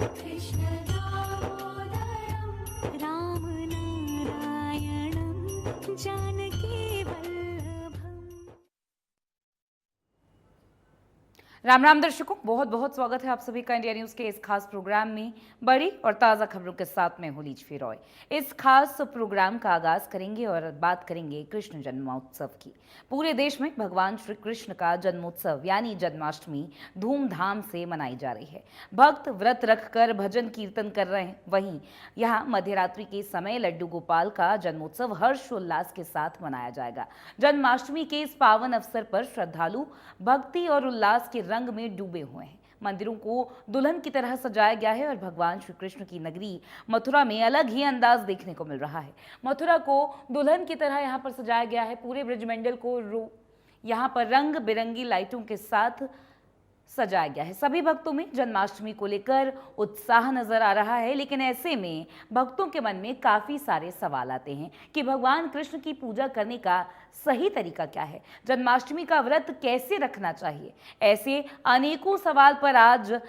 कृष्ण दामोदरं रामनारायणं जानकी वल्लभम्। राम राम दर्शकों, बहुत बहुत स्वागत है आप सभी का इंडिया न्यूज के इस खास प्रोग्राम में बड़ी और ताज़ा खबरों के साथ में हूं लीच फिरॉय। इस खास प्रोग्राम का आगाज करेंगे और बात करेंगे कृष्ण जन्मोत्सव की। पूरे देश में भगवान श्री कृष्ण का जन्मोत्सव यानी जन्माष्टमी धूमधाम से मनाई जा रही है। भक्त व्रत रखकर भजन कीर्तन कर रहे हैं। वहीं यहाँ मध्यरात्रि के समय लड्डू गोपाल का जन्मोत्सव हर्षोल्लास के साथ मनाया जाएगा। जन्माष्टमी के इस पावन अवसर पर श्रद्धालु भक्ति और उल्लास के रंग में डूबे हुए हैं। मंदिरों को दुल्हन की तरह सजाया गया है और भगवान श्री कृष्ण की नगरी मथुरा में अलग ही अंदाज देखने को मिल रहा है। मथुरा को दुल्हन की तरह यहाँ पर सजाया गया है। पूरे ब्रजमंडल को यहाँ पर रंग बिरंगी लाइटों के साथ सजाया गया है। सभी भक्तों में जन्माष्टमी को लेकर उत्साह नजर आ रहा है, लेकिन ऐसे में भक्तों के मन में काफी सारे सवाल आते हैं कि भगवान कृष्ण की पूजा करने का सही तरीका क्या है, जन्माष्टमी का व्रत कैसे रखना चाहिए। ऐसे अनेकों सवाल पर आज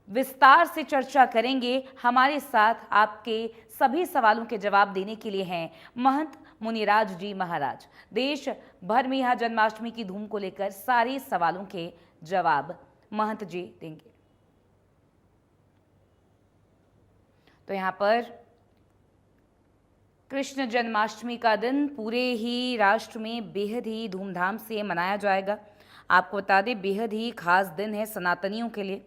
विस्तार से चर्चा करेंगे। हमारे साथ आपके सभी सवालों के जवाब देने के लिए हैं महंत मुनिराज जी महाराज। देश भर में यहाँ जन्माष्टमी की धूम को लेकर सारे सवालों के जवाब महंत जी देंगे। तो यहाँ पर कृष्ण जन्माष्टमी का दिन पूरे ही राष्ट्र में बेहद ही धूमधाम से मनाया जाएगा। आपको बता दें, बेहद ही खास दिन है सनातनियों के लिए।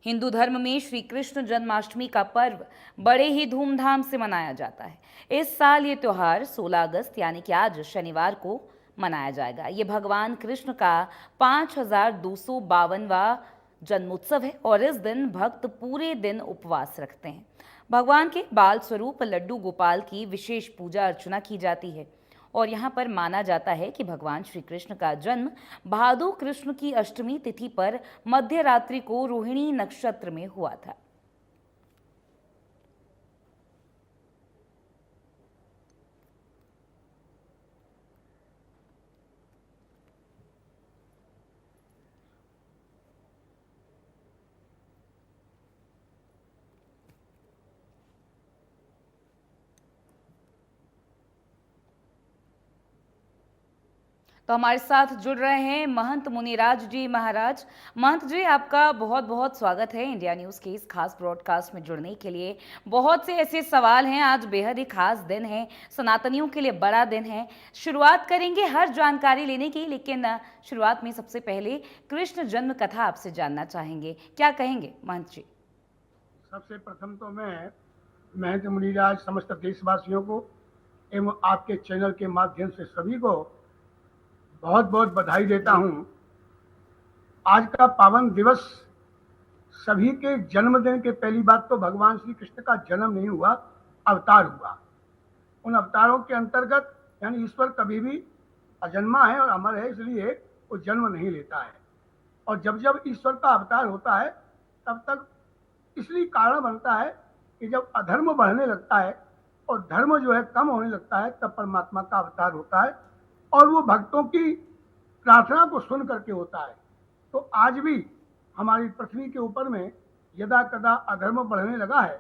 हिंदू धर्म में श्री कृष्ण जन्माष्टमी का पर्व बड़े ही धूमधाम से मनाया जाता है। इस साल ये त्योहार 16 अगस्त यानी कि आज शनिवार को मनाया जाएगा। ये भगवान कृष्ण का 5252वां जन्मोत्सव है और इस दिन भक्त पूरे दिन उपवास रखते हैं। भगवान के बाल स्वरूप लड्डू गोपाल की विशेष पूजा अर्चना की जाती है और यहाँ पर माना जाता है कि भगवान श्री कृष्ण का जन्म भादु कृष्ण की अष्टमी तिथि पर मध्य रात्रि को रोहिणी नक्षत्र में हुआ था। तो हमारे साथ जुड़ रहे हैं महंत मुनिराज जी महाराज। महंत जी, आपका बहुत बहुत स्वागत है इंडिया न्यूज़ के इस खास ब्रॉडकास्ट में जुड़ने के लिए। बहुत से ऐसे सवाल हैं, आज बेहद ही खास दिन है, सनातनियों के लिए बड़ा दिन है। शुरुआत करेंगे हर जानकारी लेने की, लेकिन शुरुआत में सबसे पहले कृष्ण जन्म कथा आपसे जानना चाहेंगे, क्या कहेंगे महंत जी? सबसे प्रथम तो मैं महंत मुनिराज समस्त देशवासियों को एवं आपके चैनल के माध्यम से सभी को बहुत बहुत बधाई देता हूं। आज का पावन दिवस सभी के जन्मदिन के पहली बात तो भगवान श्री कृष्ण का जन्म नहीं हुआ, अवतार हुआ। उन अवतारों के अंतर्गत यानी ईश्वर कभी भी अजन्मा है और अमर है, इसलिए वो जन्म नहीं लेता है। और जब जब ईश्वर का अवतार होता है तब तक इसलिए कारण बनता है कि जब अधर्म बढ़ने लगता है और धर्म जो है कम होने लगता है तब परमात्मा का अवतार होता है और वो भक्तों की प्रार्थना को सुन करके होता है। तो आज भी हमारी पृथ्वी के ऊपर में यदा कदा अधर्म बढ़ने लगा है,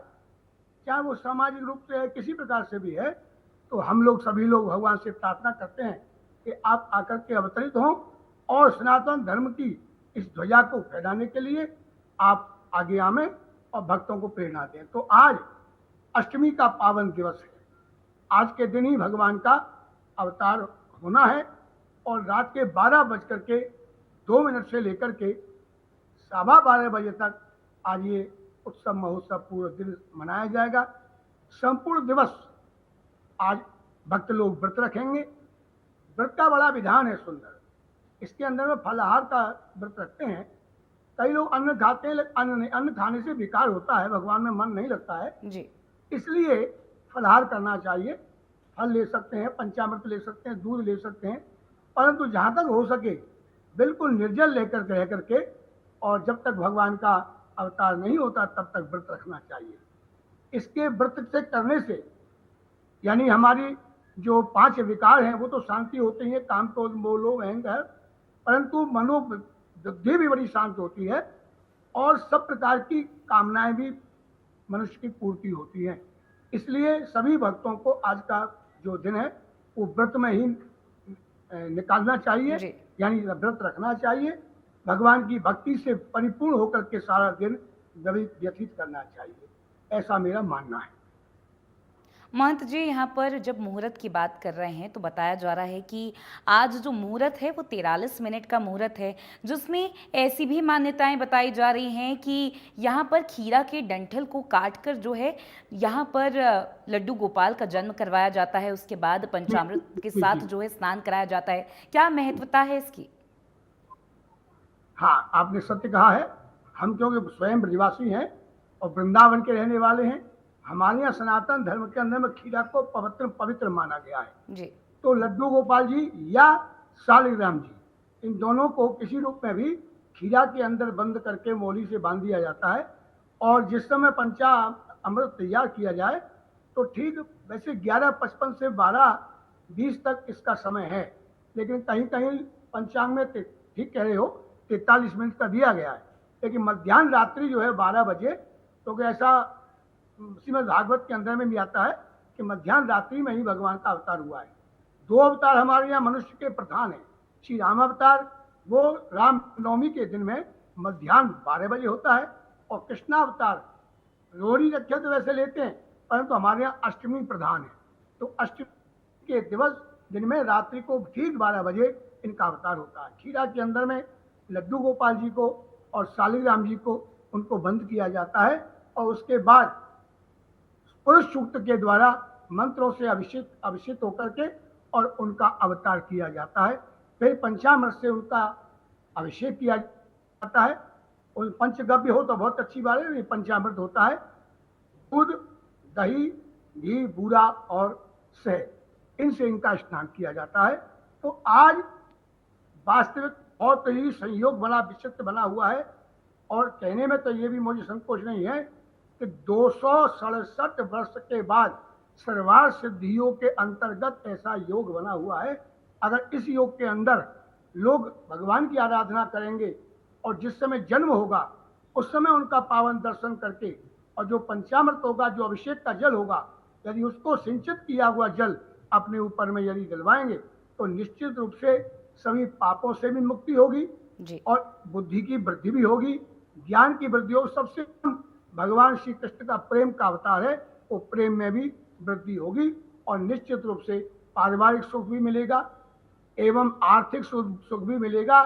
चाहे वो सामाजिक रूप से है किसी प्रकार से भी है, तो हम लोग सभी लोग भगवान से प्रार्थना करते हैं कि आप आकर के अवतरित हों और सनातन धर्म की इस ध्वजा को फैलाने के लिए आप आगे आवें और भक्तों को प्रेरणा दें। तो आज अष्टमी का पावन दिवस है। आज के दिन ही भगवान का अवतार होना है और रात के 12:02 से लेकर के 12:15 बजे तक आज ये उत्सव महोत्सव पूरा दिन मनाया जाएगा। संपूर्ण दिवस आज भक्त लोग व्रत रखेंगे। व्रत का बड़ा विधान है सुंदर। इसके अंदर में फलाहार का व्रत रखते हैं। कई लोग अन्न खाते हैं, अन्न खाने से विकार होता है, भगवान में मन नहीं लगता है जी। इसलिए फलाहार करना चाहिए। फल ले सकते हैं, पंचामृत ले सकते हैं, दूध ले सकते हैं, परंतु जहाँ तक हो सके बिल्कुल निर्जल लेकर रह करके और जब तक भगवान का अवतार नहीं होता तब तक व्रत रखना चाहिए। इसके व्रत से करने से यानी हमारी जो 5 विकार हैं वो तो शांति होते ही है, काम, क्रोध, मोह, लोभ, अहंकार, परंतु मनोबुद्धि भी बड़ी शांत होती है और सब प्रकार की कामनाएं भी मनुष्य की पूर्ति होती है। इसलिए सभी भक्तों को आज का जो दिन है वो व्रत में ही निकालना चाहिए, जी। यानी व्रत रखना चाहिए। भगवान की भक्ति से परिपूर्ण होकर के सारा दिन व्यतीत करना चाहिए, ऐसा मेरा मानना है। महंत जी, यहाँ पर जब मुहूर्त की बात कर रहे हैं तो बताया जा रहा है कि आज जो मुहूर्त है वो 43 मिनट का मुहूर्त है, जिसमें ऐसी भी मान्यताएं बताई जा रही हैं कि यहाँ पर खीरा के डंठल को काटकर जो है यहाँ पर लड्डू गोपाल का जन्म करवाया जाता है, उसके बाद पंचामृत के जी, साथ जी। जो है स्नान कराया जाता है। क्या महत्वता है इसकी? हाँ, आपने सत्य कहा है। हम क्योंकि स्वयं ब्रजवासी हैं और वृंदावन के रहने वाले हैं, हमारे यहाँ सनातन धर्म के अंदर में खीरा को पवित्र पवित्र माना गया है। जी। तो लड्डू गोपाल जी या शालिग्राम जी, इन दोनों को किसी रूप में भी खीरा के अंदर बंद करके मोली से बांध दिया जाता है। और जिस समय पंचा अमृत तैयार किया जाए तो ठीक वैसे 11:55 से 12:20 तक इसका समय है, लेकिन कहीं कहीं पंचांग में ठीक कह रहे हो 43 मिनट का दिया गया है, लेकिन मध्याह्न रात्रि जो है 12 बजे, तो ऐसा श्रीमद् भागवत के अंदर में भी आता है कि मध्याह्न रात्रि में ही भगवान का अवतार हुआ है। 2 अवतार हमारे यहाँ मनुष्य के प्रधान है। श्री राम अवतार वो राम नवमी के दिन में मध्याह्न 12 बजे होता है, और कृष्णावतार लोहड़ी रखे तो वैसे लेते हैं, परंतु हमारे यहाँ अष्टमी प्रधान है। तो अष्टमी के दिवस दिन में रात्रि को ठीक 12 बजे इनका अवतार होता है। खीरा के अंदर में लड्डू गोपाल जी को और शालिग्राम जी को उनको बंद किया जाता है, और उसके बाद पुरुष सूक्त के द्वारा मंत्रों से अभिषेक होकर के और उनका अवतार किया जाता है। फिर पंचामृत से उनका अभिषेक किया जाता है। और पंचगव्य हो तो बहुत अच्छी बात है, पंचामृत होता है। दूध, दही, घी, बूरा और शहद, इनसे इनका स्नान किया जाता है। तो आज वास्तविक बहुत ही संयोग बना विचित्र बना हुआ है, और कहने में तो ये भी मुझे संकोच नहीं है कि 267 वर्ष के बाद सर्वार सिद्धियों के अंतर्गत ऐसा योग बना हुआ है। अगर इस योग के अंदर लोग भगवान की आराधना करेंगे और जिस समय जन्म होगा उस समय उनका पावन दर्शन करके, और जो पंचामृत होगा, जो अभिषेक का जल होगा, यदि उसको सिंचित किया हुआ जल अपने ऊपर में यदि डलवाएंगे तो निश्चित रूप से सभी पापों से भी मुक्ति होगी जी। और बुद्धि की वृद्धि भी होगी, ज्ञान की वृद्धि होगी। सबसे भगवान श्री कृष्ण का प्रेम का अवतार है, वो प्रेम में भी वृद्धि होगी, और निश्चित रूप से पारिवारिक सुख भी मिलेगा एवं आर्थिक सुख भी मिलेगा,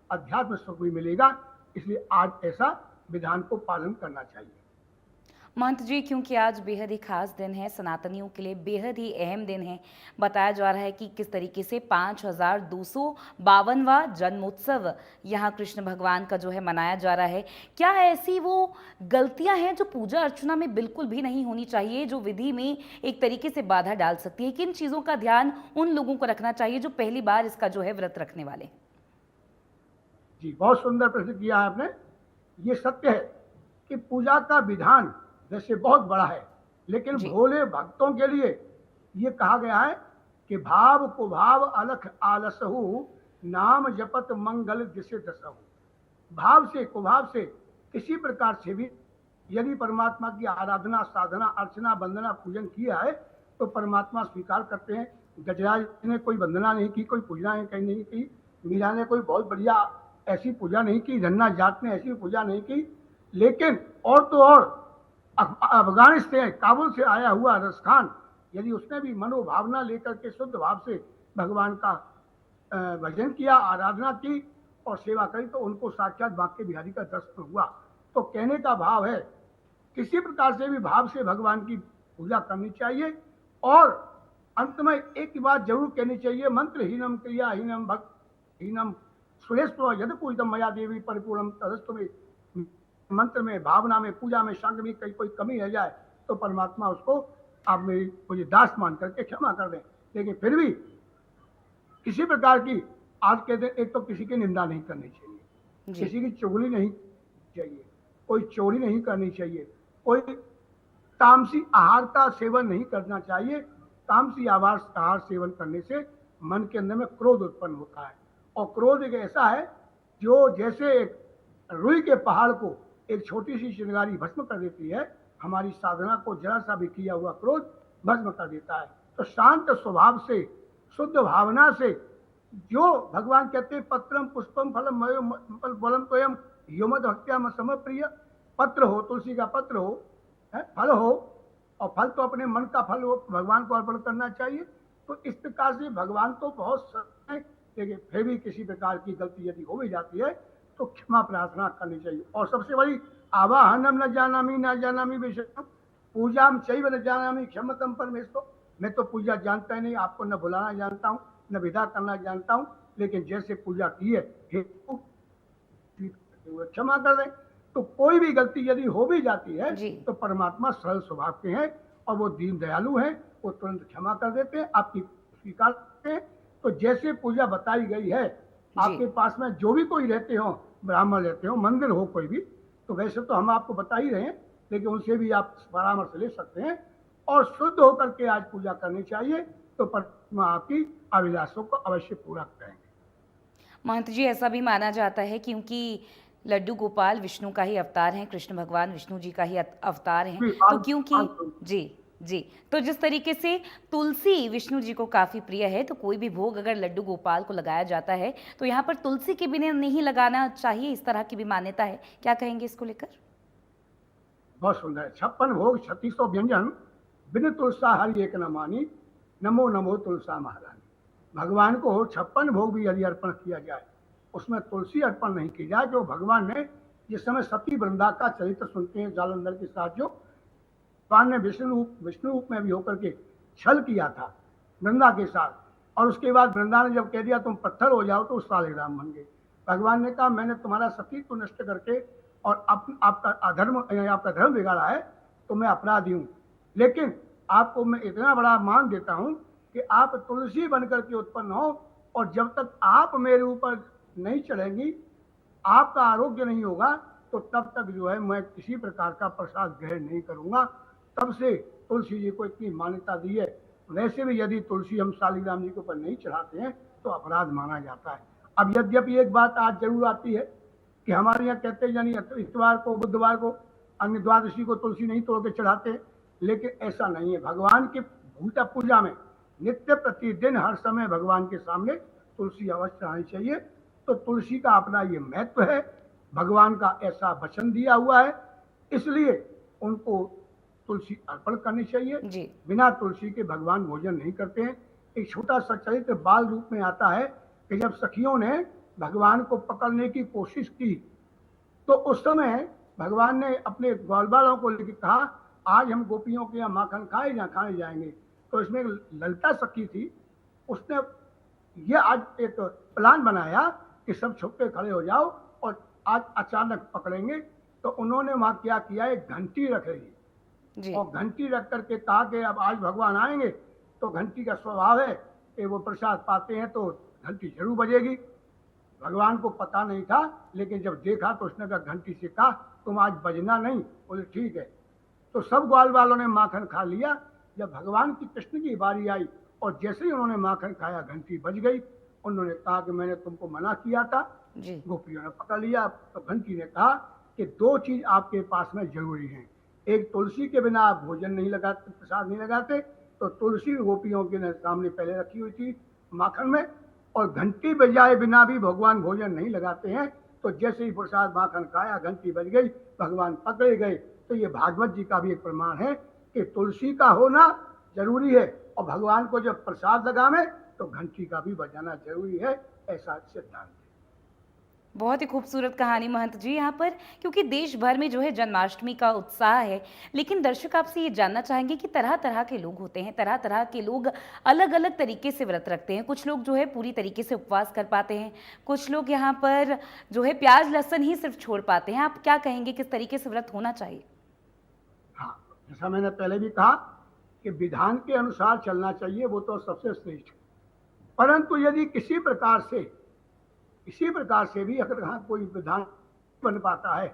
अध्यात्म सुख भी मिलेगा। इसलिए आज ऐसा विधान को पालन करना चाहिए। महंत जी, क्योंकि आज बेहद ही खास दिन है, सनातनियों के लिए बेहद ही अहम दिन है, बताया जा रहा है कि किस तरीके से 5252वां जन्मोत्सव यहाँ कृष्ण भगवान का जो है मनाया जा रहा है। क्या ऐसी वो गलतियां हैं जो पूजा अर्चना में बिल्कुल भी नहीं होनी चाहिए, जो विधि में एक तरीके से बाधा डाल सकती है? किन चीज़ों का ध्यान उन लोगों को रखना चाहिए जो पहली बार इसका जो है व्रत रखने वाले? जी, बहुत सुंदर प्रश्न किया है आपने। ये सत्य है कि पूजा का विधान वैसे बहुत बड़ा है, लेकिन जी। भोले भक्तों के लिए ये कहा गया है कि भाव को भाव अलख आलसहु, नाम जपत मंगल दिशे दसहु। भाव से कुभाव से किसी प्रकार से भी यदि परमात्मा की आराधना, साधना, अर्चना, वंदना, पूजन किया है तो परमात्मा स्वीकार करते हैं। गजराज ने कोई वंदना नहीं की, कोई पूजा नहीं की, मीरा ने कोई बहुत बढ़िया ऐसी पूजा नहीं की, धन्ना जाट ने ऐसी पूजा नहीं की, लेकिन और तो और अफगानिस्तान काबुल से आया हुआ रसखान, यदि उसने भी मनोभावना लेकर के शुद्ध भाव से भगवान का भजन किया, आराधना की और सेवा करी, तो उनको साक्षात बांके बिहारी का दर्शन हुआ। तो कहने का भाव है किसी प्रकार से भी भाव से भगवान की पूजा करनी चाहिए। और अंत में एक बात जरूर कहनी चाहिए, मंत्रहीनम क्रियाहीनम भक्तहीनम सुरेश्वर यदि पूजितम मया देवी परिपूर्णम तदस्तु में। मंत्र में, भावना में, पूजा में, संग में कहीं कोई कमी रह जाए तो परमात्मा उसको आप मुझे दास मान करके क्षमा कर दें। लेकिन फिर भी किसी प्रकार की आज के दिन एक तो किसी की निंदा नहीं करनी चाहिए, किसी की चुगली नहीं चाहिए, कोई चोरी नहीं करनी चाहिए, कोई तामसी आहार का सेवन नहीं करना चाहिए। तामसी आहार सेवन करने से मन के अंदर में क्रोध उत्पन्न होता है, और क्रोध एक ऐसा है जो जैसे रुई के पहाड़ को एक छोटी सी चिंगारी भस्म कर देती है, हमारी साधना को जरा सा भी किया हुआ क्रोध भस्म कर देता है। तो शांत स्वभाव से, शुद्ध भावना से, जो भगवान कहते हैं पत्रम पुष्पम फलम फलम तोयम योमद हत्या सम प्रिय, पत्र हो, तुलसी का पत्र हो, फल हो, और फल तो अपने मन का फल हो, भगवान को अर्पण करना चाहिए। तो इस प्रकार से भगवान तो बहुत सरल है, लेकिन फिर भी किसी प्रकार की गलती यदि हो भी जाती है तो क्षमा प्रार्थना करनी चाहिए। और सबसे बड़ी आवाहनम न जानामी विषयम पूजाम चैव न जानामी क्षमतम परमेश्वर, मैं तो पूजा जानता ही नहीं, आपको न बुलाना जानता हूँ, न विदा करना जानता हूँ, लेकिन जैसे पूजा की है क्षमा कर दें। तो कोई भी गलती यदि हो भी जाती है तो परमात्मा सरल स्वभाव के हैं और वो दीन दयालु हैं, वो तुरंत क्षमा कर देते हैं, आपकी स्वीकार करते हैं। तो जैसे पूजा बताई गई है, आपके पास में जो भी कोई रहते हो, ब्राह्मण रहते हो, मंदिर हो कोई भी, तो वैसे तो हम आपको बता ही रहे हैं, लेकिन उनसे भी आप परामर्श ले सकते हैं और शुद्ध होकर के आज पूजा करनी चाहिए, तो परमात्मा आपकी अभिलाषों को अवश्य पूरा करेंगे। महंत जी, ऐसा भी माना जाता है क्योंकि लड्डू गोपाल विष्णु का ही अवतार हैं, कृष्ण भगवान विष्णु जी का ही अवतार हैं, तो क्योंकि जी, तो जिस तरीके से तुलसी विष्णु जी को काफ़ी प्रिय है, तो कोई भी भोग अगर लड्डू गोपाल को लगाया जाता है तो यहाँ पर तुलसी के बिना नहीं लगाना चाहिए, इस तरह की भी मान्यता है, क्या कहेंगे इसको लेकर? बहुत सुंदर। 56 भोग 3600 व्यंजन बिन तुलसा हरि एक न मानी, नमो नमो तुलसा महारानी। भगवान को 56 भोग भी यदि अर्पण किया जाए, उसमें तुलसी अर्पण नहीं की जाए, जो भगवान ने जिस समय सती वृंदा का चरित्र सुनते हैं जालंधर के साथ, जो भगवान ने विष्णु रूप में भी होकर के छल किया था वृंदा के साथ, और उसके बाद वृंदा ने जब कह दिया तुम पत्थर हो जाओ, तो सालिग्राम बन गए। भगवान ने कहा मैंने तुम्हारा सतीत्व नष्ट करके और आपका धर्म बिगाड़ा है, तो मैं अपराधी हूँ, लेकिन आपको मैं इतना बड़ा मान देता हूँ कि आप तुलसी बनकर के उत्पन्न हो, और जब तक आप मेरे ऊपर नहीं चढ़ेंगी, आपका आरोग्य नहीं होगा, तो तब तक जो है मैं किसी प्रकार का प्रसाद ग्रहण नहीं करूंगा। तब से तुलसी जी को इतनी मान्यता दी है। वैसे भी यदि तुलसी हम शालिग्राम जी के ऊपर नहीं चढ़ाते हैं तो अपराध माना जाता है। अब यद्यपि एक बात आज जरूर आती है कि हमारे यहाँ कहते हैं यानी इतवार को, बुधवार को, अन्य द्वादशी को तुलसी नहीं तोड़ के चढ़ाते, लेकिन ऐसा नहीं है। भगवान की पूजा में नित्य प्रतिदिन हर समय भगवान के सामने तुलसी अवश्य चढ़ानी चाहिए। तो तुलसी का अपना ये महत्व है, भगवान का ऐसा वचन दिया हुआ है, इसलिए उनको तुलसी अर्पण करनी चाहिए। बिना तुलसी के भगवान भोजन नहीं करते हैं। एक छोटा सा चरित्र बाल रूप में आता है कि जब सखियों ने भगवान को पकड़ने की कोशिश की, तो उस समय भगवान ने अपने ग्वालबालों को लेकर कहा आज हम गोपियों के यहाँ माखन खाने जाएंगे। तो इसमें एक ललिता सखी थी, उसने ये आज एक प्लान बनाया कि सब छुप के खड़े हो जाओ और आज अचानक पकड़ेंगे। तो उन्होंने वहां क्या किया, एक घंटी रख ली और घंटी रख करके कहा कि अब आज भगवान आएंगे, तो घंटी का स्वभाव है कि वो प्रसाद पाते हैं तो घंटी जरूर बजेगी। भगवान को पता नहीं था, लेकिन जब देखा तो उसने कहा घंटी से कहा तुम आज बजना नहीं। बोले ठीक है। तो सब ग्वाल वालों ने माखन खा लिया। जब भगवान की कृष्ण की बारी आई और जैसे ही उन्होंने माखन खाया घंटी बज गई। उन्होंने कहा कि मैंने तुमको मना किया था। गोपियों ने पकड़ लिया। तो घंटी ने कहा कि दो चीज आपके पास में जरूरी है, एक तुलसी के बिना आप भोजन नहीं लगाते, प्रसाद नहीं लगाते। तो तुलसी गोपियों के सामने पहले रखी हुई थी माखन में, और घंटी बजाए बिना भी भगवान भोजन नहीं लगाते हैं। तो जैसे ही प्रसाद माखन खाया घंटी बज गई, भगवान पकड़े गए। तो ये भागवत जी का भी एक प्रमाण है कि तुलसी का होना जरूरी है, और भगवान को जब प्रसाद लगावे तो घंटी का भी बजाना जरूरी है, ऐसा सिद्धांत है। बहुत ही खूबसूरत कहानी महंत जी यहाँ पर, क्योंकि देश भर में जो है जन्माष्टमी का उत्साह है। लेकिन दर्शक आपसे ये जानना चाहेंगे कि तरह तरह के लोग होते हैं, तरह तरह के लोग अलग अलग तरीके से व्रत रखते हैं। कुछ लोग जो है पूरी तरीके से उपवास कर पाते हैं, कुछ लोग यहाँ पर जो है प्याज लहसुन ही सिर्फ छोड़ पाते हैं। आप क्या कहेंगे, किस तरीके से व्रत होना चाहिए? हाँ, जैसा मैंने पहले भी कहा कि विधान के अनुसार चलना चाहिए, वो तो सबसे श्रेष्ठ है। परंतु यदि किसी प्रकार से भी अगर हाँ कोई विधान बन पाता है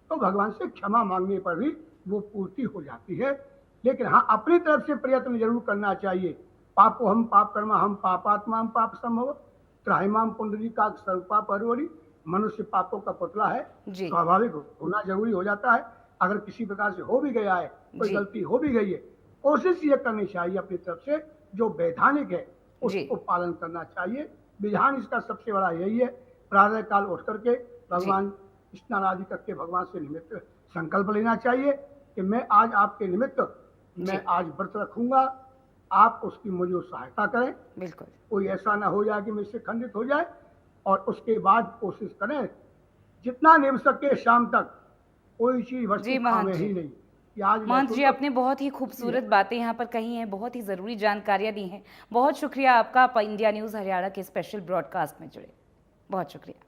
तो भगवान से क्षमा मांगने पर भी वो पूर्ति हो जाती है। लेकिन हाँ, अपनी तरफ से प्रयत्न जरूर करना चाहिए। पापो हम पाप कर्मा हम पापात्मा हम पाप संभव त्राहिमाम पुंडरी का स्वरूपा परवरी मनुष्य पापों का पुतला है, जी स्वाभाविक होना जरूरी हो जाता है। अगर किसी प्रकार से हो भी गया है, कोई जी। गलती हो भी गई है, कोशिश ये करनी चाहिए अपनी तरफ से जो वैधानिक है जी। उसको पालन करना चाहिए। विधान इसका सबसे बड़ा यही है, प्रातः काल उठ करके भगवान स्नान आदि करके भगवान से निमित्त संकल्प लेना चाहिए कि मैं आज आपके निमित्त मैं आज व्रत रखूंगा, आप उसकी मुझे सहायता करें। बिल्कुल कोई ऐसा ना हो जाए कि मुझसे खंडित हो जाए, और उसके बाद कोशिश करें जितना निभ सके शाम तक कोई चीज जी वस्तु महंत खावे जी। ही नहीं। कि आज महंत जी, लहसुन आपने बहुत ही खूबसूरत बातें यहाँ पर कही हैं, बहुत ही ज़रूरी जानकारियाँ दी हैं। बहुत शुक्रिया आपका, आप इंडिया न्यूज़ हरियाणा के स्पेशल ब्रॉडकास्ट में जुड़े, बहुत शुक्रिया।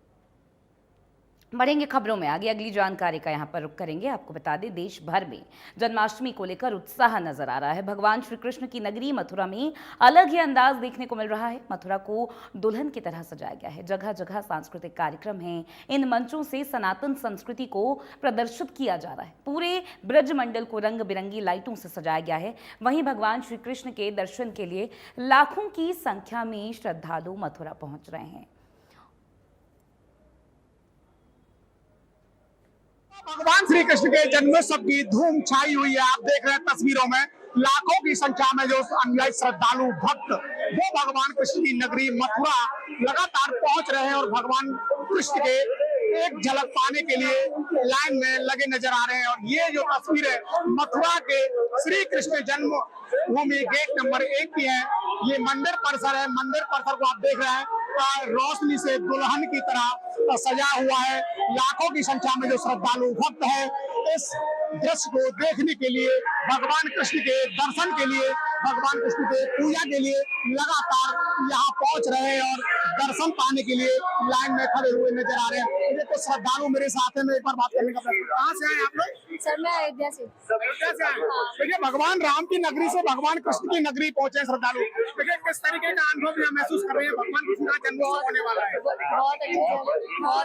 बढ़ेंगे खबरों में आगे, अगली जानकारी का यहाँ पर रुख करेंगे। आपको बता दें, देश भर में जन्माष्टमी को लेकर उत्साह नजर आ रहा है। भगवान श्री कृष्ण की नगरी मथुरा में अलग ही अंदाज देखने को मिल रहा है। मथुरा को दुल्हन की तरह सजाया गया है। जगह जगह सांस्कृतिक कार्यक्रम हैं। इन मंचों से सनातन संस्कृति को प्रदर्शित किया जा रहा है। पूरे ब्रज मंडल को रंग बिरंगी लाइटों से सजाया गया है। वहीं भगवान श्री कृष्ण के दर्शन के लिए लाखों की संख्या में श्रद्धालु मथुरा पहुंच रहे हैं। भगवान श्री कृष्ण के जन्मोत्सव की धूम छाई हुई है। आप देख रहे हैं तस्वीरों में लाखों की संख्या में जो अनुयायी श्रद्धालु भक्त वो भगवान कृष्ण की नगरी मथुरा लगातार पहुंच रहे हैं और भगवान कृष्ण के एक झलक पाने के लिए लाइन में लगे नजर आ रहे हैं। और ये जो तस्वीर है मथुरा के श्री कृष्ण जन्म भूमि गेट नंबर 1 की है। ये मंदिर परिसर है। मंदिर परिसर को आप देख रहे हैं रोशनी से दुल्हन की तरह सजा हुआ है। लाखों की संख्या में जो श्रद्धालु भक्त है इस दृश्य को देखने के लिए, भगवान कृष्ण के दर्शन के लिए, भगवान कृष्ण के पूजा के लिए लगातार यहाँ पहुंच रहे हैं और दर्शन पाने के लिए लाइन में खड़े हुए नजर आ रहे हैं। ये तो श्रद्धालु मेरे साथ हैं। मैं एक बार बात करने का प्रयास, कहाँ से आए आप लोग? सर मैं अयोध्या से। अयोध्या से आए। देखिए भगवान राम की नगरी से भगवान कृष्ण की नगरी पहुंचे श्रद्धालु। देखिए किस तरीके का अनुभव यहाँ महसूस कर रहे हैं? भगवान कृष्ण का जन्मोत्सव होने वाला है। बहुत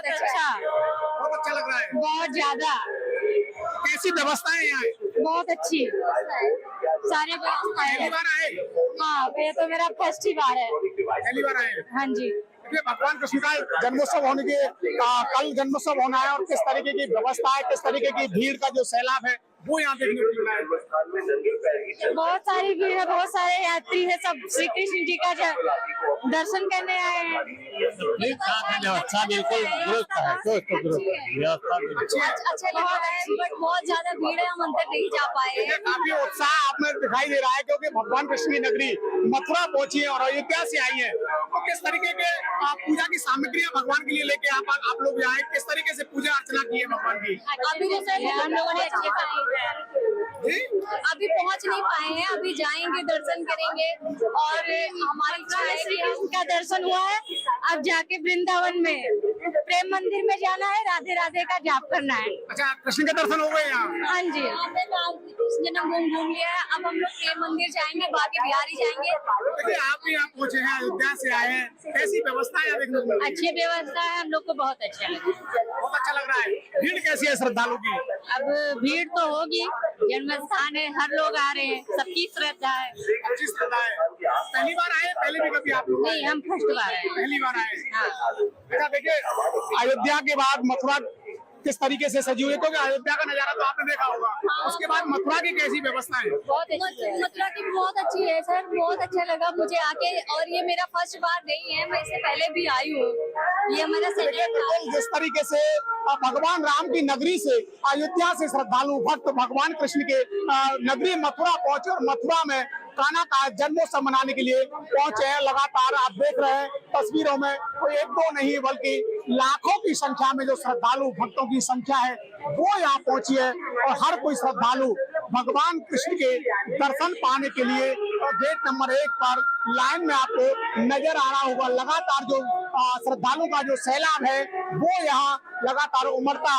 अच्छा बहुत अच्छा लग रहा है। बहुत ज्यादा। कैसी व्यवस्थाएं यहाँ है? बहुत अच्छी सारे पहली बार आए? हाँ, ये तो मेरा फर्स्ट ही बार है। पहली बार आए? हाँ जी। देखिए भगवान कृष्ण का जन्मोत्सव होने के कल जन्मोत्सव होना है और किस तरीके की व्यवस्था है, किस तरीके की भीड़ का जो सैलाब है वो यहाँ देखने को मिल रहा है। बहुत सारी भीड़ है, बहुत सारे यात्री है, सब श्री कृष्ण जी का दर्शन करने आए हैं। ठीक ठाक है, व्यवस्था बिल्कुल दुरुस्त है, व्यवस्था अच्छा लगा है, बट बहुत ज्यादा भीड़ है, हम अंदर नहीं जा पाए हैं। काफी उत्साह आप में दिखाई दे रहा है क्योंकि भगवान कृष्ण की नगरी मथुरा पहुंची है और अयोध्या से आई है। तो किस तरीके के पूजा की सामग्रियां भगवान के लिए लेके आप लोग यहाँ आए, किस तरीके से पूजा अर्चना की है भगवान की? अभी जैसे हम लोगों ने अभी पहुंच नहीं पाए हैं, अभी जाएंगे, दर्शन करेंगे और हमारी इच्छा है कि उनका दर्शन हुआ है, अब जाके वृंदावन में प्रेम मंदिर में जाना है, राधे राधे का जाप करना है। अच्छा, कृष्ण के दर्शन हो गए यहाँ? हाँ जी, कृष्ण जन्मभूमि घूम लिया है, अब हम लोग प्रेम मंदिर जाएंगे, बाकी बिहारी जाएंगे। देखिए आप भी यहाँ पहुँचे हैं, अयोध्या से आए हैं, कैसी व्यवस्था है देखने को मिल रही है? अच्छी व्यवस्था है, हम लोग को बहुत अच्छा लगा। बहुत अच्छा लग रहा है। भीड़ कैसी है श्रद्धालु की? अब भीड़ तो होगी, जन्म स्थान है, हर लोग आ रहे हैं, सबकी श्रद्धा है। अच्छी श्रद्धा है। पहली बार आए? पहले भी कभी आप लोग? नहीं, हम फर्स्ट बार आए। पहली बार आए। हाँ। अच्छा देखिए अयोध्या के बाद मथुरा किस तरीके से सजी हुई है, क्योंकि अयोध्या का नजारा तो आपने देखा होगा, उसके बाद मथुरा की कैसी व्यवस्था है? बहुत अच्छी है। मथुरा की बहुत अच्छी है सर, बहुत अच्छा लगा मुझे आके, और ये मेरा फर्स्ट बार नहीं है, मैं इससे पहले भी आई हूँ, ये मेरा सेकंड बिल्कुल जिस तरीके से भगवान राम की नगरी से अयोध्या से श्रद्धालु भक्त भगवान कृष्ण के नगरी मथुरा पहुंचे और मथुरा में कान्हा का जन्मोत्सव मनाने के लिए पहुंचे हैं। लगातार आप देख रहे हैं तस्वीरों में कोई एक दो नहीं बल्कि लाखों की संख्या में जो श्रद्धालु भक्तों की संख्या है वो यहाँ पहुंची है और हर कोई श्रद्धालु भगवान कृष्ण के दर्शन पाने के लिए गेट नंबर 1 पर लाइन में आपको नजर आ रहा होगा। लगातार जो श्रद्धालु का जो सैलाब है वो यहाँ लगातार उमड़ता